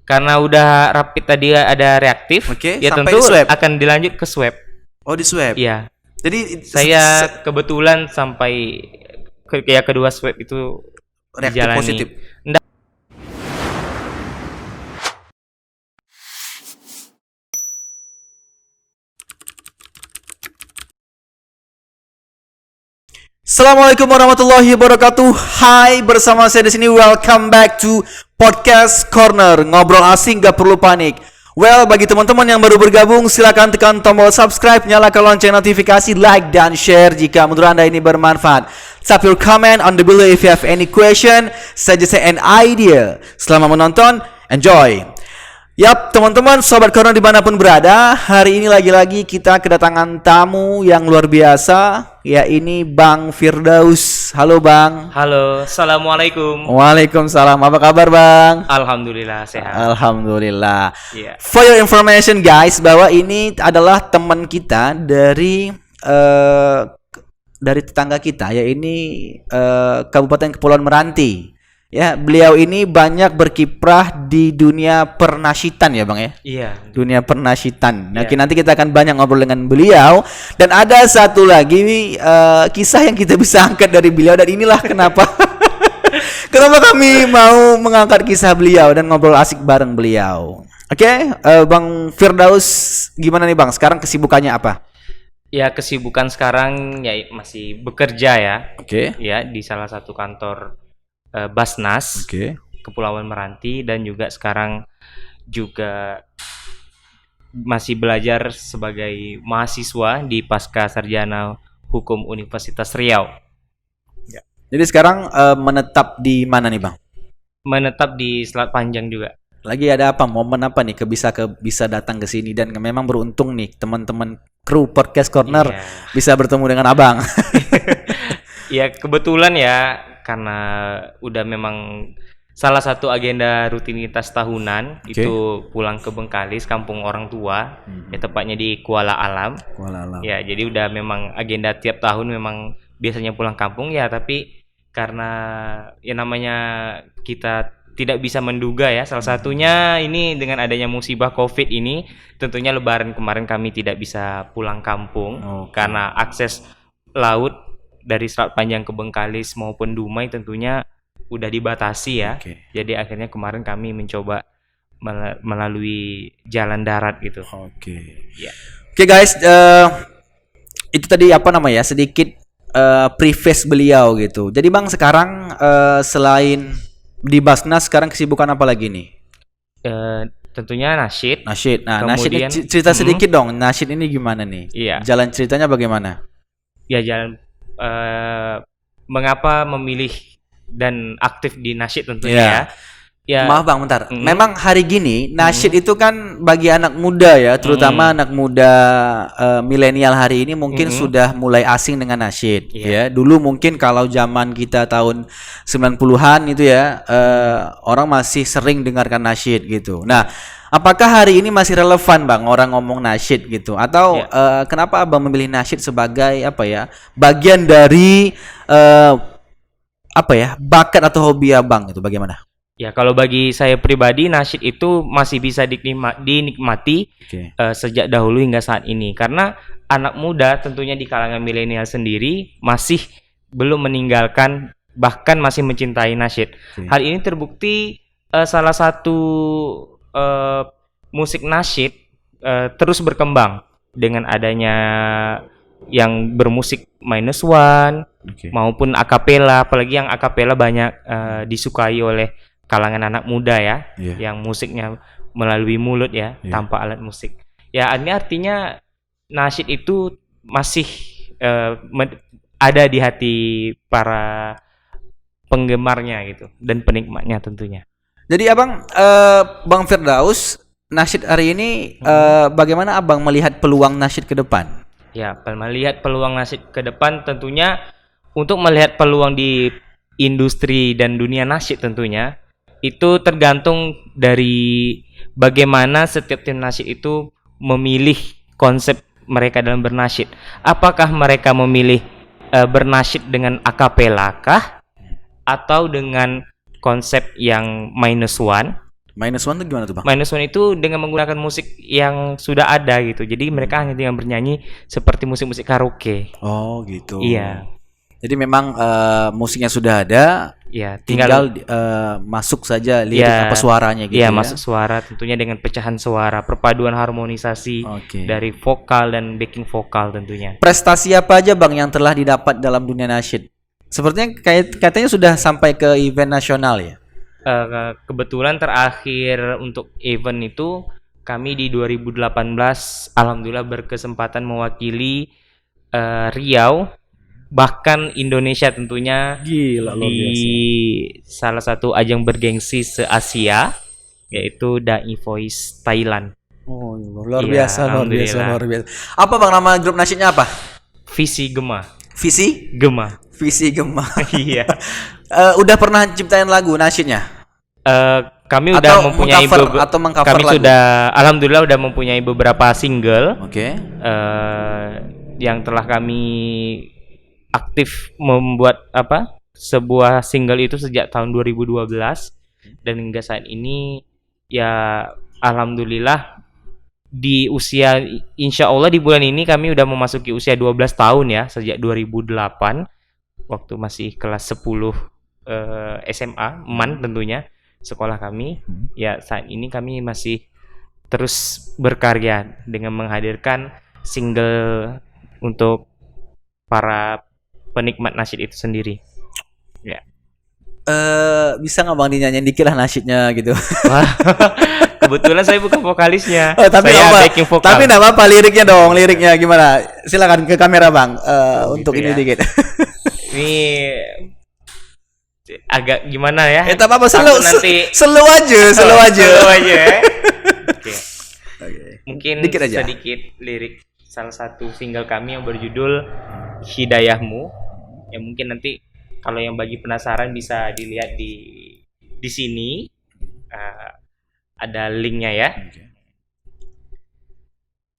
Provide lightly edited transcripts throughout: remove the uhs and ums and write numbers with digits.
Karena udah rapid tadi ada reaktif, Oke, ya sampai tentu di swab. akan dilanjut ke swab. Oh, di swab. Iya. Jadi Saya kebetulan sampai kedua swab itu reaktif dijalani. positif. Nggak. Assalamualaikum warahmatullahi wabarakatuh. Hai, bersama saya di sini. Welcome back to Podcast Corner. Ngobrol asing gak perlu panik. Well, bagi teman-teman yang baru bergabung, silakan tekan tombol subscribe, nyalakan lonceng notifikasi, like dan share jika menurut Anda ini bermanfaat. Tap your comment on the below if you have any question, suggest an idea. Selamat menonton, enjoy. Yap, teman-teman, sobat corner dimanapun berada, hari ini lagi-lagi kita kedatangan tamu yang luar biasa, ya ini Bang Firdaus. Halo Bang. Halo, assalamualaikum. Waalaikumsalam. Apa kabar Bang? Alhamdulillah sehat. Alhamdulillah. Iya. For your information guys, bahwa ini adalah teman kita dari tetangga kita, ya ini Kabupaten Kepulauan Meranti. Ya, beliau ini banyak berkiprah di dunia pernasyitan ya Bang ya. Iya. Dunia pernasyitan. Nah, Iya. nanti kita akan banyak ngobrol dengan beliau. Dan ada satu lagi kisah yang kita bisa angkat dari beliau. Dan inilah kenapa kenapa kami mau mengangkat kisah beliau dan ngobrol asik bareng beliau. Oke, Bang Firdaus, gimana nih Bang? Sekarang kesibukannya apa? Ya, kesibukan sekarang ya masih bekerja ya. Oke. Ya, di salah satu kantor Basnas Oke. Kepulauan Meranti, dan juga sekarang juga masih belajar sebagai mahasiswa di Pasca Sarjana Hukum Universitas Riau. Jadi sekarang menetap di mana nih Bang? Menetap di Selat Panjang juga. Lagi ada apa? Momen apa nih bisa datang ke sini, dan memang beruntung nih teman-teman kru Podcast Corner Iya. bisa bertemu dengan Abang. Ya, kebetulan ya, karena udah memang salah satu agenda rutinitas tahunan. Oke. Itu pulang ke Bengkalis, kampung orang tua, ya tepatnya di Kuala Alam. Ya, jadi udah memang agenda tiap tahun memang biasanya pulang kampung ya, tapi karena ya namanya kita tidak bisa menduga ya, salah satunya ini dengan adanya musibah Covid ini, tentunya Lebaran kemarin kami tidak bisa pulang kampung. Oke. Karena akses laut dari Selat Panjang ke Bengkalis maupun Dumai tentunya udah dibatasi ya. Oke. Jadi akhirnya kemarin kami mencoba melalui jalan darat gitu. Oke. Ya. Oke guys, itu tadi apa namanya? Sedikit preface beliau gitu. Jadi Bang sekarang selain di Basnas, sekarang kesibukan apa lagi nih? Tentunya nasyid. Nasyid. Nah, nasyid Kemudian, ini cerita sedikit dong. Nasyid ini gimana nih? Iya. Jalan ceritanya bagaimana? Ya, jalan mengapa memilih dan aktif di nasyid tentunya Iya. ya. Ya. Maaf Bang, bentar. Memang hari gini nasyid itu kan bagi anak muda ya, terutama anak muda milenial hari ini mungkin sudah mulai asing dengan nasyid. Ya, dulu mungkin kalau zaman kita tahun 90-an itu ya, orang masih sering dengarkan nasyid gitu. Nah, apakah hari ini masih relevan Bang orang ngomong nasyid gitu? Atau kenapa Abang memilih nasyid sebagai apa ya? Bagian dari bakat atau hobi Abang itu bagaimana? Ya, kalau bagi saya pribadi nasyid itu masih bisa dinikmati sejak dahulu hingga saat ini, karena anak muda tentunya di kalangan milenial sendiri masih belum meninggalkan, bahkan masih mencintai nasyid. Hal ini terbukti salah satu musik nasyid terus berkembang dengan adanya yang bermusik -1 maupun akapela, apalagi yang akapela banyak disukai oleh kalangan anak muda ya, yang musiknya melalui mulut ya, tanpa alat musik. Ya, ini artinya nasyid itu masih ada di hati para penggemarnya gitu, dan penikmatnya tentunya. Jadi Abang, Bang Firdaus, nasyid hari ini bagaimana Abang melihat peluang nasyid ke depan? Ya, melihat peluang nasyid ke depan tentunya, untuk melihat peluang di industri dan dunia nasyid tentunya itu tergantung dari bagaimana setiap tim nasyid itu memilih konsep mereka dalam bernasyid. Apakah mereka memilih bernasyid dengan akapela kah, atau dengan konsep yang -1, Minus One tuh gimana tuh, Bang? Minus One itu dengan menggunakan musik yang sudah ada gitu. Jadi mereka hanya tinggal bernyanyi seperti musik-musik karaoke. Oh, gitu. Iya. Jadi memang musiknya sudah ada, Iya, tinggal masuk saja lirik Iya, apa suaranya gitu iya, ya. masuk suara tentunya dengan pecahan suara, perpaduan harmonisasi Oke. dari vokal dan backing vokal tentunya. Prestasi apa aja, Bang, yang telah didapat dalam dunia nasyid? Sepertinya katanya sudah sampai ke event nasional ya. Kebetulan terakhir untuk event itu kami di 2018 alhamdulillah berkesempatan mewakili Riau bahkan Indonesia tentunya Gila, luar di biasa. salah satu ajang bergengsi se-Asia yaitu Dai Voice Thailand. Oh, luar Iya, biasa, luar biasa, alhamdulillah. luar biasa. Apa, Bang, nama grup nasyidnya apa? Visi Gema. Visi Gema. Iya. Udah pernah ciptain lagu nasyidnya? Kami Atau udah mempunyai mengcover- atau mengcover kami lagu? sudah alhamdulillah udah mempunyai beberapa single Oke. yang telah kami aktif membuat sebuah single itu sejak tahun 2012 dan hingga saat ini ya alhamdulillah di usia insya Allah di bulan ini kami udah memasuki usia 12 tahun ya sejak 2008 waktu masih kelas 10 SMA MAN tentunya sekolah kami ya saat ini kami masih terus berkarya dengan menghadirkan single untuk para penikmat nasyid itu sendiri. Ya. Bisa nggak, Bang, dinyanyiin dikit lah nasyidnya gitu? Wah, kebetulan saya bukan vokalisnya. Tapi saya apa? backing vokal. Tapi nggak apa-apa, liriknya dong, liriknya gimana? Silakan ke kamera, Bang, untuk gitu ini ya. dikit. Ini agak gimana ya? Tak apa-apa, Takut nanti slow aja. slow aja. Oke. Oke. Mungkin Dikit aja. sedikit lirik salah satu single kami yang berjudul Hidayahmu. Ya mungkin nanti kalau yang bagi penasaran bisa dilihat di sini. Ada linknya ya.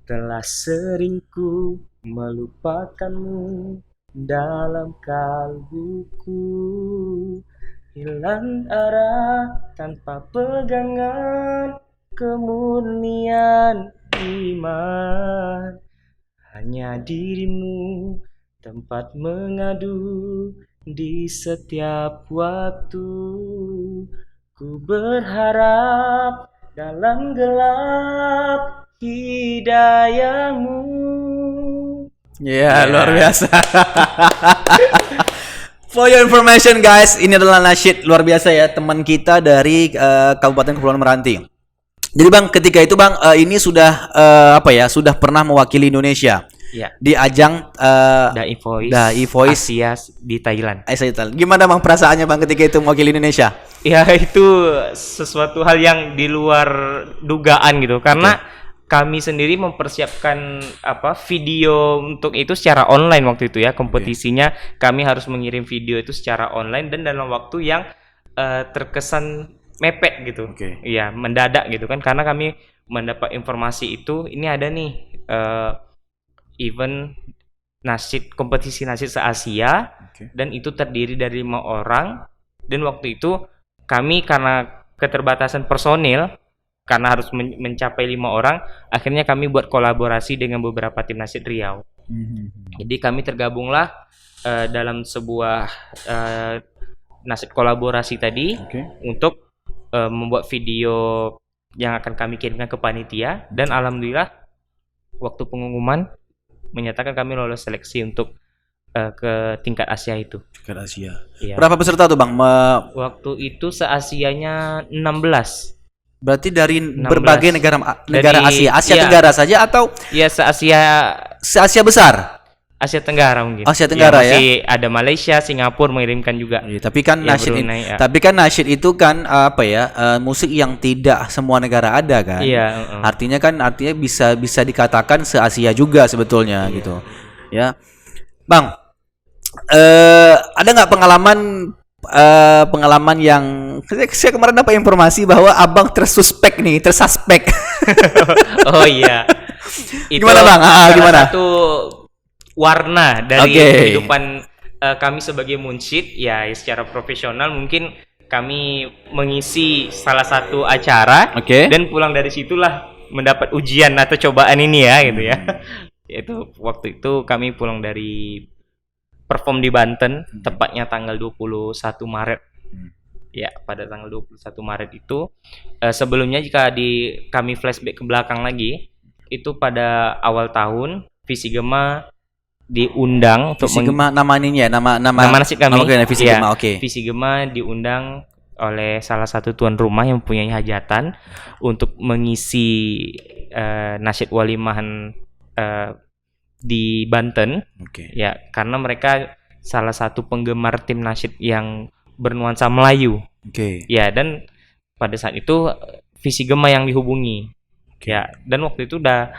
Telah sering ku melupakanmu dalam kalbuku, hilang arah tanpa pegangan kemurnian iman. Hanya dirimu tempat mengadu di setiap waktu. Ku berharap dalam gelap hidayahmu. Ya, luar biasa. For your information, guys, ini adalah nasyid luar biasa ya, teman kita dari Kabupaten Kepulauan Meranti. Jadi, Bang, ketika itu, Bang, ini sudah sudah pernah mewakili Indonesia Ya, di ajang Dai Voice Asia di Thailand. Asia Thailand. Gimana, Bang, perasaannya, Bang, ketika itu mewakili Indonesia? Ya itu sesuatu hal yang di luar dugaan gitu karena kami sendiri mempersiapkan video untuk itu secara online waktu itu ya kompetisinya kami harus mengirim video itu secara online dan dalam waktu yang terkesan mepet gitu. Iya, mendadak gitu kan karena kami mendapat informasi itu ini ada nih event nasyid kompetisi nasyid se-Asia dan itu terdiri dari 5 orang dan waktu itu kami karena keterbatasan personil karena harus mencapai 5 orang akhirnya kami buat kolaborasi dengan beberapa tim nasyid Riau. Jadi kami tergabunglah dalam sebuah nasyid kolaborasi tadi untuk membuat video yang akan kami kirimkan ke panitia dan alhamdulillah waktu pengumuman menyatakan kami lolos seleksi untuk ke tingkat Asia itu. Tingkat Asia. Iya. Berapa peserta tuh, Bang? Waktu itu se-Asianya 16. Berarti dari 16. berbagai negara Dari- Asia iya. Tenggara saja atau Ya se-Asia se-Asia besar? Asia Tenggara mungkin. Asia Tenggara ya? Masih ada Malaysia, Singapura mengirimkan juga. Iya, tapi kan Ya, nasyid Brunei, ya. tapi kan nasyid itu kan musik yang tidak semua negara ada kan. Iya, Artinya bisa dikatakan se-Asia juga sebetulnya gitu. Ya. Bang, ada nggak pengalaman yang saya kemarin dapat informasi bahwa Abang tersuspek. Oh iya. Gimana, Bang? salah Gimana? satu warna dari Oke. kehidupan kami sebagai munsyid ya secara profesional mungkin kami mengisi salah satu acara dan pulang dari situlah mendapat ujian atau cobaan ini ya gitu ya. Yaitu waktu itu kami pulang dari perform di Banten, tepatnya tanggal 21 Maret. Ya, pada tanggal 21 Maret itu sebelumnya jika kami flashback ke belakang lagi, itu pada awal tahun Visigema diundang untuk Visigema nama ininya, nama nasib kami. Visigema, Visigema diundang oleh salah satu tuan rumah yang mempunyai hajatan untuk mengisi nasyid walimahan di Banten. Ya, karena mereka salah satu penggemar tim nasyid yang bernuansa Melayu. Ya, dan pada saat itu Visigema yang dihubungi. Ya, dan waktu itu udah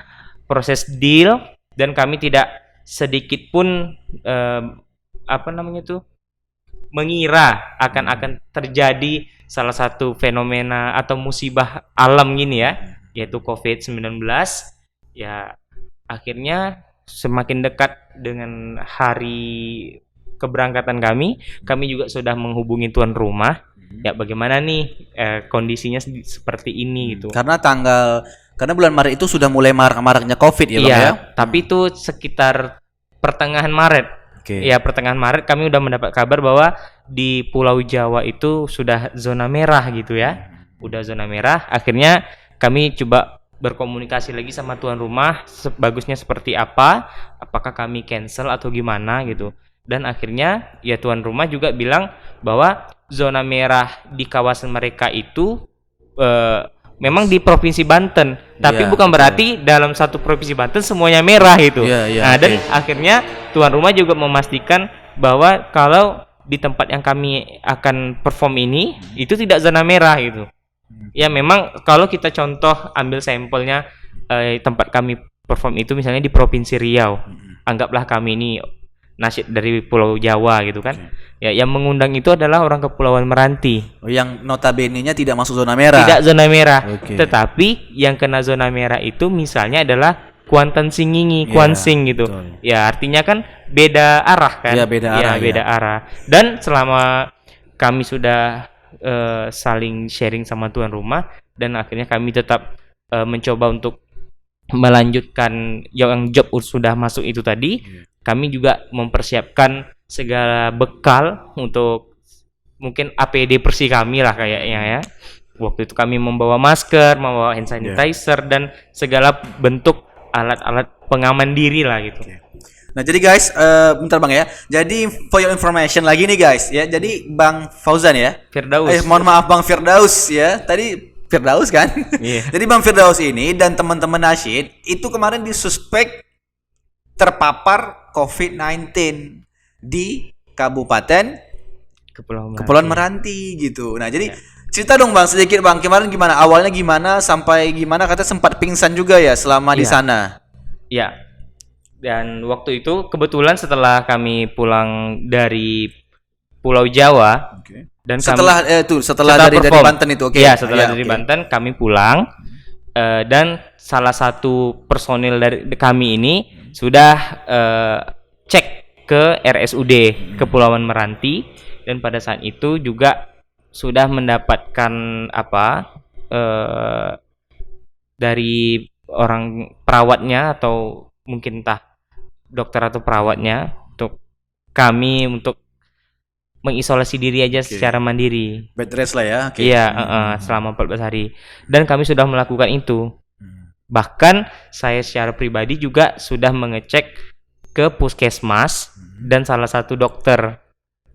proses deal dan kami tidak sedikit pun mengira akan terjadi salah satu fenomena atau musibah alam gini ya, yaitu COVID-19. Ya, akhirnya semakin dekat dengan hari keberangkatan kami juga sudah menghubungi tuan rumah. Ya, bagaimana nih kondisinya seperti ini gitu. Karena bulan Maret itu sudah mulai marak-maraknya COVID ya, Bang ya. Tapi itu sekitar pertengahan Maret. Ya, pertengahan Maret kami udah mendapat kabar bahwa di Pulau Jawa itu sudah zona merah gitu ya. Udah zona merah. Akhirnya kami coba berkomunikasi lagi sama tuan rumah bagusnya seperti apa, apakah kami cancel atau gimana gitu. Dan akhirnya ya tuan rumah juga bilang bahwa zona merah di kawasan mereka itu memang di Provinsi Banten, tapi bukan berarti dalam satu Provinsi Banten semuanya merah gitu. Dan akhirnya tuan rumah juga memastikan bahwa kalau di tempat yang kami akan perform ini itu tidak zona merah gitu. Ya, memang kalau kita contoh ambil sampelnya tempat kami perform itu misalnya di Provinsi Riau, anggaplah kami ini nasyid dari Pulau Jawa gitu kan. Ya, yang mengundang itu adalah orang Kepulauan Meranti. Yang notabene-nya tidak masuk zona merah. Tidak zona merah. Tetapi yang kena zona merah itu misalnya adalah Kuantan Singingi, Kuansing gitu. Betul. Ya, artinya kan beda arah kan. Beda arah. Dan selama kami sudah saling sharing sama tuan rumah dan akhirnya kami tetap mencoba untuk melanjutkan yang job sudah masuk itu tadi. Kami juga mempersiapkan segala bekal untuk mungkin APD bersih kami lah kayaknya ya. Waktu itu kami membawa masker, membawa hand sanitizer dan segala bentuk alat-alat pengaman diri lah gitu. Nah, jadi guys, bentar Bang ya. Jadi for your information lagi nih guys ya. Jadi Bang Fauzan ya. Firdaus. Mohon maaf Bang Firdaus ya. Tadi Firdaus kan? Jadi Bang Firdaus ini dan teman-teman nasyid itu kemarin disuspek terpapar COVID-19 di Kabupaten Kepulauan Meranti gitu. Nah, jadi cerita dong Bang sedikit Bang, kemarin gimana? Awalnya gimana sampai gimana kata sempat pingsan juga ya selama di sana? Ya. Dan waktu itu kebetulan setelah kami pulang dari Pulau Jawa dan setelah dari Banten itu setelah dari Banten kami pulang dan salah satu personil dari kami ini sudah cek ke RSUD Kepulauan Meranti dan pada saat itu juga sudah mendapatkan dari orang perawatnya atau mungkin entah dokter atau perawatnya untuk mengisolasi diri aja secara mandiri. Bed rest lah ya. Selama 14 hari. Dan kami sudah melakukan itu. Bahkan saya secara pribadi juga sudah mengecek ke puskesmas dan salah satu dokter,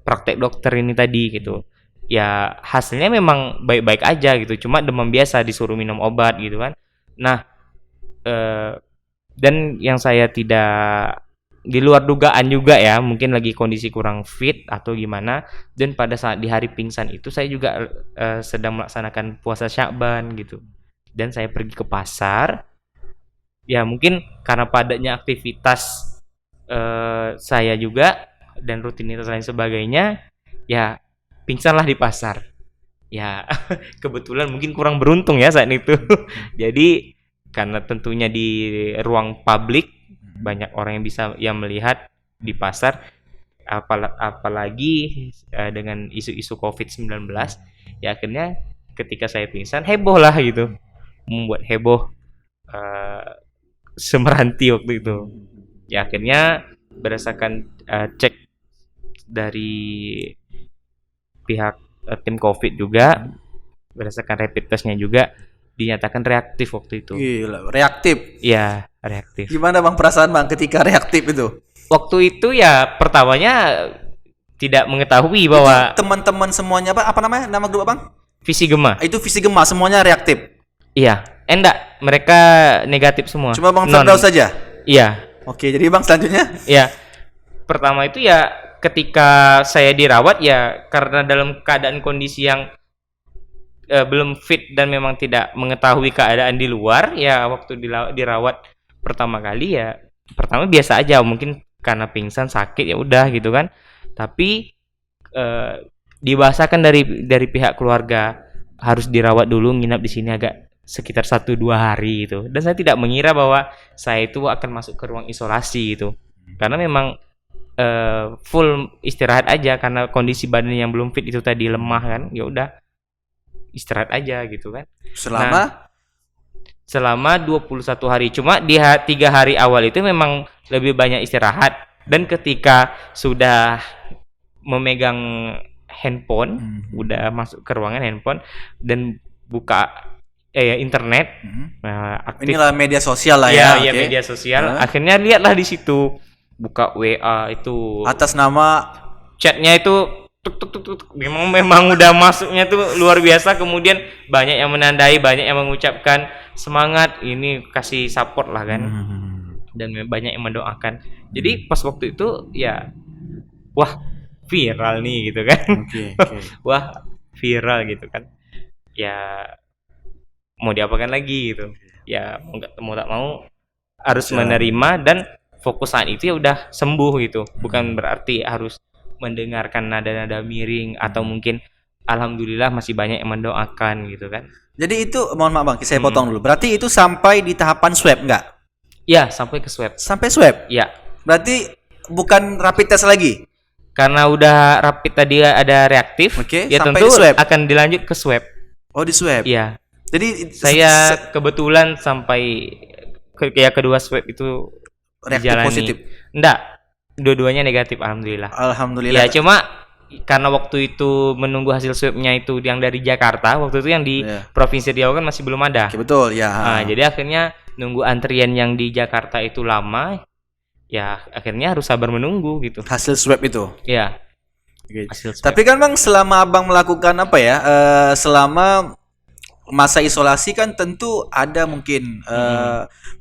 praktek dokter ini tadi gitu. Ya, hasilnya memang baik-baik aja gitu. Cuma demam biasa, disuruh minum obat gitu kan. Nah, dan yang saya tidak di luar dugaan juga ya, mungkin lagi kondisi kurang fit atau gimana. Dan pada saat di hari pingsan itu saya juga sedang melaksanakan puasa Sya'ban gitu. Dan saya pergi ke pasar. Ya mungkin karena padatnya aktivitas saya juga dan rutinitas lain sebagainya, ya pingsanlah di pasar. Ya kebetulan mungkin kurang beruntung ya saat itu. Jadi karena tentunya di ruang publik banyak orang yang bisa melihat di pasar, apalagi dengan isu-isu COVID-19, ya akhirnya ketika saya pingsan heboh lah gitu, membuat heboh Semeranti waktu itu. Ya akhirnya berdasarkan cek dari pihak tim COVID juga, berdasarkan rapid testnya juga dinyatakan reaktif waktu itu. Gila, reaktif. Iya, reaktif. Gimana Bang perasaan Bang ketika reaktif itu? Waktu itu ya pertamanya tidak mengetahui bahwa Teman-teman semuanya apa namanya? Nama grup Bang? Visigema. Itu Visigema semuanya reaktif. Iya, enggak, mereka negatif semua. Cuma Bang Firdaus saja. Iya. Oke, jadi Bang selanjutnya? Iya. Pertama itu ya ketika saya dirawat ya karena dalam keadaan kondisi yang belum fit dan memang tidak mengetahui keadaan di luar, ya waktu dirawat pertama kali ya pertama biasa aja, mungkin karena pingsan sakit ya udah gitu kan. Tapi dibahasakan dari pihak keluarga harus dirawat dulu, nginap di sini agak sekitar 1-2 hari gitu. Dan saya tidak mengira bahwa saya itu akan masuk ke ruang isolasi gitu. Karena memang full istirahat aja karena kondisi badan yang belum fit itu tadi, lemah kan. Ya udah istirahat aja gitu kan. Selama 21 hari. Cuma di 3 hari awal itu memang lebih banyak istirahat, dan ketika sudah memegang handphone, udah masuk ke ruangan handphone dan buka internet, aktif. Inilah media sosial lah ya. ya. Iya, media sosial. Akhirnya lihatlah di situ, buka WA itu. Atas nama chatnya itu tuk. Memang udah masuknya tuh luar biasa. Kemudian banyak yang menandai, banyak yang mengucapkan semangat, ini kasih support lah kan. Dan banyak yang mendoakan. Jadi pas waktu itu ya, wah viral nih gitu kan. Wah viral gitu kan. Ya mau diapakan lagi gitu, ya mau tak mau harus menerima dan fokus saat itu ya udah sembuh gitu. Bukan berarti harus mendengarkan nada-nada miring atau mungkin alhamdulillah masih banyak yang mendoakan gitu kan. Jadi itu mohon maaf Bang, saya potong dulu. Berarti itu sampai di tahapan swab enggak? Ya, sampai ke swab. Sampai swab? Ya. Berarti bukan rapid test lagi? Karena udah rapid tadi ada reaktif, ya tentu akan dilanjut ke swab. Oh, di swab? Iya. Jadi saya kebetulan sampai kedua swab itu reaktif dijalani. Positif? Enggak, dua-duanya negatif alhamdulillah. Alhamdulillah. Ya cuma karena waktu itu menunggu hasil swabnya itu yang dari Jakarta, waktu itu yang di Provinsi Riau kan masih belum ada. Betul ya. Nah, jadi akhirnya nunggu antrian yang di Jakarta itu lama, ya akhirnya harus sabar menunggu gitu. Hasil swab itu? Ya. Hasil swab. Tapi kan Bang, selama Abang melakukan apa ya, selama masa isolasi kan tentu ada mungkin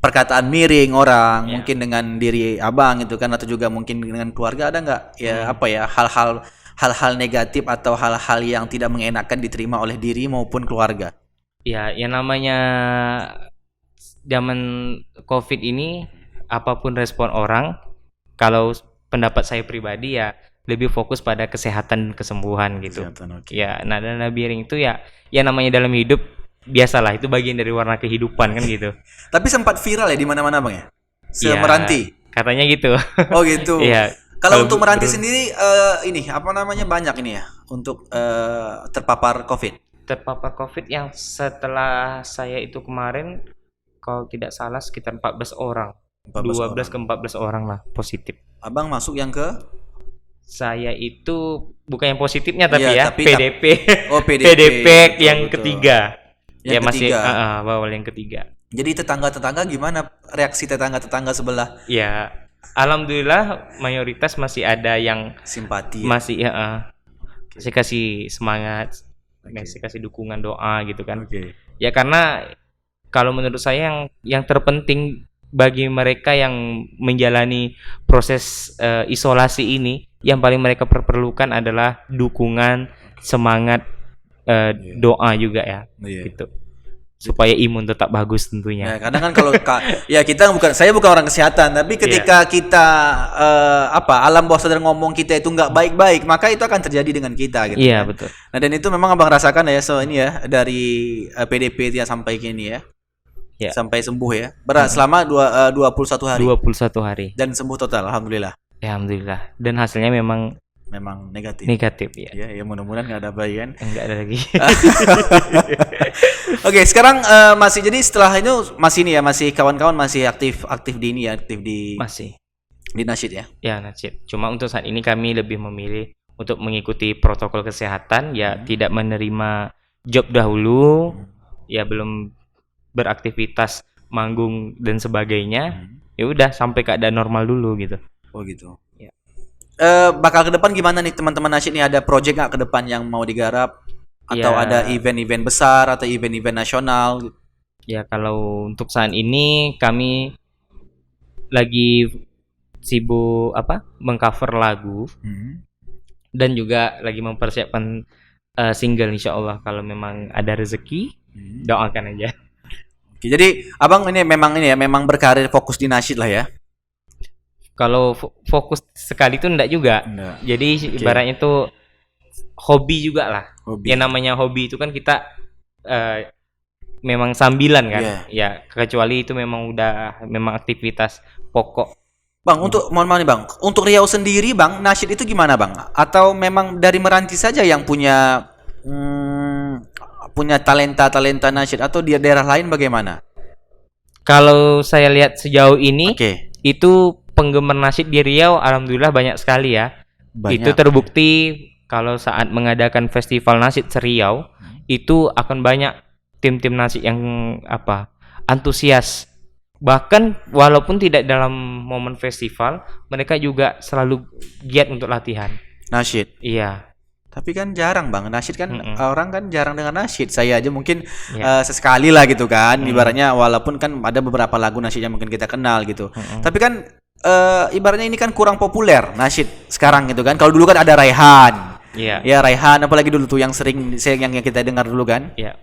perkataan miring orang, mungkin dengan diri Abang itu kan, atau juga mungkin dengan keluarga, ada nggak ya apa ya hal-hal negatif atau hal-hal yang tidak mengenakan diterima oleh diri maupun keluarga? Ya, yang namanya zaman COVID ini, apapun respon orang, kalau pendapat saya pribadi ya lebih fokus pada kesehatan dan kesembuhan gitu. Ya, nada miring itu ya namanya dalam hidup biasalah, itu bagian dari warna kehidupan kan gitu. Tapi sempat viral ya di mana-mana Bang ya? Semeranti. Ya, katanya gitu. Oh gitu. Iya. Kalau untuk Meranti sendiri ini apa namanya, banyak ini ya untuk terpapar COVID. Terpapar COVID yang setelah saya itu kemarin, kalau tidak salah sekitar 14 orang. 12 ke 14 orang lah positif. Abang masuk yang ke? Saya itu bukan yang positifnya tapi tapi PDP. Oh, PDP yang ketiga. Yang masih bawal yang ketiga. Jadi tetangga-tetangga gimana reaksi tetangga-tetangga sebelah? Ya, alhamdulillah mayoritas masih ada yang simpati. Masih saya kasih semangat, saya kasih dukungan doa gitu kan. Ya karena kalau menurut saya yang terpenting bagi mereka yang menjalani proses isolasi ini, yang paling mereka perlukan adalah dukungan, semangat, doa juga ya, gitu. Supaya imun tetap bagus tentunya. Ya, kadang kan kalau ya saya bukan orang kesehatan, tapi ketika kita alam bawah sadar ngomong kita itu nggak baik-baik, maka itu akan terjadi dengan kita gitu. Iya, betul. Nah, dan itu memang Abang rasakan ya, ini ya dari PDP yang sampai kini ya. Sampai sembuh ya. Selama 21 hari. 21 hari. Dan sembuh total alhamdulillah. Ya, alhamdulillah. Dan hasilnya memang negatif. negatif ya. Ya mudah-mudahan nggak ada bayi kan. Enggak ada lagi. Oke, sekarang masih jadi setelah itu masih ini ya, masih kawan-kawan masih aktif di ini ya, aktif di Masih. di nasyid ya. Ya, nasyid. Cuma untuk saat ini kami lebih memilih untuk mengikuti protokol kesehatan, ya tidak menerima job dahulu, ya belum beraktivitas manggung dan sebagainya. Ya udah sampai keadaan normal dulu gitu. Oh gitu. Ya. Bakal ke depan gimana nih teman-teman nasyid nih, ada project nggak ke depan yang mau digarap atau Ya. ada event-event besar atau event-event nasional? Ya, kalau untuk saat ini kami lagi sibuk mengcover lagu dan juga lagi mempersiapkan single, insya Allah kalau memang ada rezeki, doakan aja. Oke, jadi abang ini memang berkarir fokus di nasyid lah ya. Kalau fokus sekali itu enggak juga. Enggak. Jadi ibaratnya itu hobi juga lah. Hobi. Ya namanya hobi itu kan kita memang sambilan kan. Yeah. Ya kecuali itu memang aktivitas pokok. Bang, mohon maaf nih Bang, untuk Riau sendiri Bang, nasyid itu gimana Bang? Atau memang dari Meranti saja yang punya talenta nasyid, atau di daerah lain bagaimana? Kalau saya lihat sejauh ini, itu penggemar nasyid di Riau alhamdulillah banyak sekali ya. banyak. Itu terbukti kalau saat mengadakan festival nasyid Seriau, itu akan banyak tim-tim nasyid yang antusias. Bahkan walaupun tidak dalam momen festival, mereka juga selalu giat untuk latihan. Nasyid. Iya. Tapi kan jarang Bang, nasyid kan orang kan jarang dengan nasyid. Saya aja mungkin Iya. sesekali lah gitu kan. Ibaratnya walaupun kan ada beberapa lagu nasyid yang mungkin kita kenal gitu. Tapi kan ibaratnya ini kan kurang populer nasyid sekarang gitu kan. Kalau dulu kan ada Raihan. Iya. Ya Raihan, apalagi dulu tuh yang sering yang kita dengar dulu kan. Iya.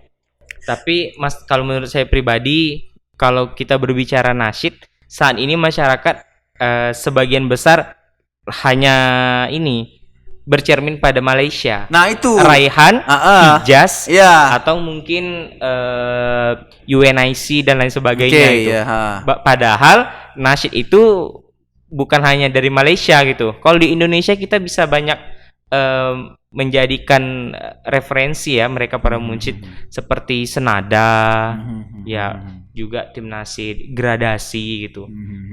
Tapi Mas, kalau menurut saya pribadi, kalau kita berbicara nasyid, saat ini masyarakat sebagian besar hanya bercermin pada Malaysia. Nah itu Raihan, Hijaz, atau mungkin UNIC dan lain sebagainya itu. Padahal nasyid itu bukan hanya dari Malaysia gitu. Kalau di Indonesia kita bisa banyak menjadikan referensi ya, mereka para munsyid seperti Senada, ya juga tim nasyid, Gradasi gitu,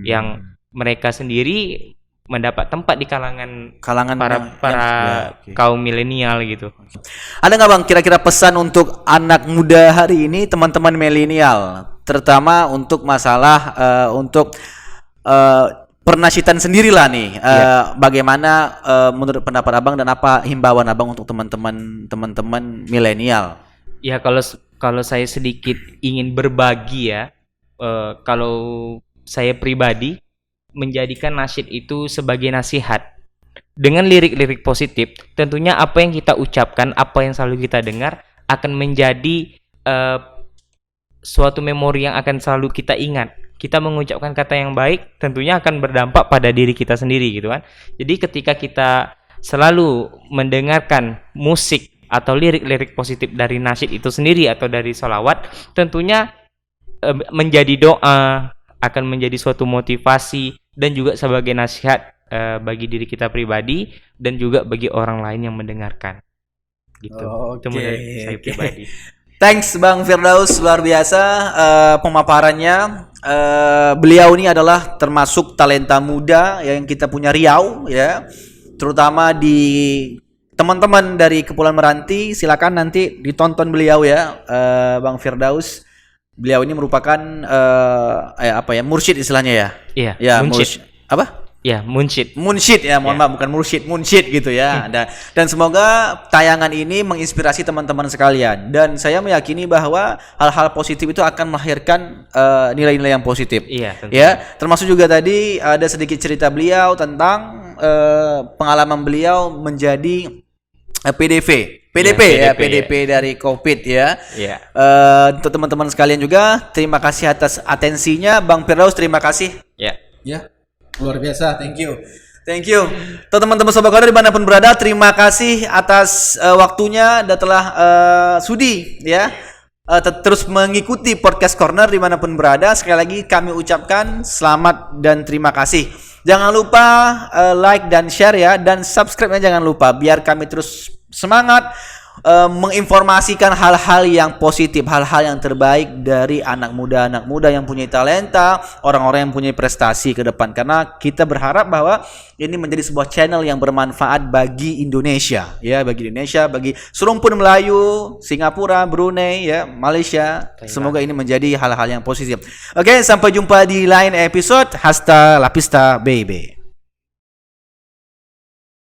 yang mereka sendiri mendapat tempat di kalangan para kaum milenial gitu. Ada nggak Bang kira-kira pesan untuk anak muda hari ini, teman-teman milenial, terutama untuk masalah untuk pernasyidan sendirilah nih, bagaimana menurut pendapat Abang dan apa himbauan Abang untuk teman-teman milenial? Ya, kalau saya sedikit ingin berbagi ya, kalau saya pribadi menjadikan nasyid itu sebagai nasihat dengan lirik-lirik positif. Tentunya apa yang kita ucapkan, apa yang selalu kita dengar akan menjadi suatu memori yang akan selalu kita ingat. Kita mengucapkan kata yang baik tentunya akan berdampak pada diri kita sendiri gitu kan. Jadi ketika kita selalu mendengarkan musik atau lirik-lirik positif dari nasyid itu sendiri atau dari sholawat, tentunya menjadi doa, akan menjadi suatu motivasi dan juga sebagai nasihat bagi diri kita pribadi dan juga bagi orang lain yang mendengarkan gitu. Itu menurut saya pribadi. Thanks Bang Firdaus, luar biasa pemaparannya. Beliau ini adalah termasuk talenta muda yang kita punya Riau ya, terutama di teman-teman dari Kepulauan Meranti. Silakan nanti ditonton beliau ya, Bang Firdaus. Beliau ini merupakan mursyid istilahnya ya. Iya. Ya, munsyid. Apa? Ya, munsyid. Munsyid ya, mohon maaf, bukan mursyid, munsyid gitu ya. Dan semoga tayangan ini menginspirasi teman-teman sekalian. Dan saya meyakini bahwa hal-hal positif itu akan melahirkan nilai-nilai yang positif. Iya, tentu. Ya, termasuk juga tadi ada sedikit cerita beliau tentang pengalaman beliau menjadi PDP dari COVID ya. Iya. Untuk teman-teman sekalian juga, terima kasih atas atensinya. Bang Firdaus, terima kasih. Ya. Ya, luar biasa. Thank you. Untuk teman-teman Sobat Corner dimanapun berada, terima kasih atas waktunya dan telah sudi ya terus mengikuti podcast Corner dimanapun berada. Sekali lagi kami ucapkan selamat dan terima kasih. Jangan lupa like dan share ya, dan subscribe-nya jangan lupa biar kami terus semangat menginformasikan hal-hal yang positif, hal-hal yang terbaik dari anak muda yang punya talenta, orang-orang yang punya prestasi ke depan. Karena kita berharap bahwa ini menjadi sebuah channel yang bermanfaat bagi Indonesia, ya, bagi Indonesia, bagi serumpun Melayu, Singapura, Brunei, ya, Malaysia. Semoga ini menjadi hal-hal yang positif. Oke, sampai jumpa di lain episode. Hasta la vista, baby.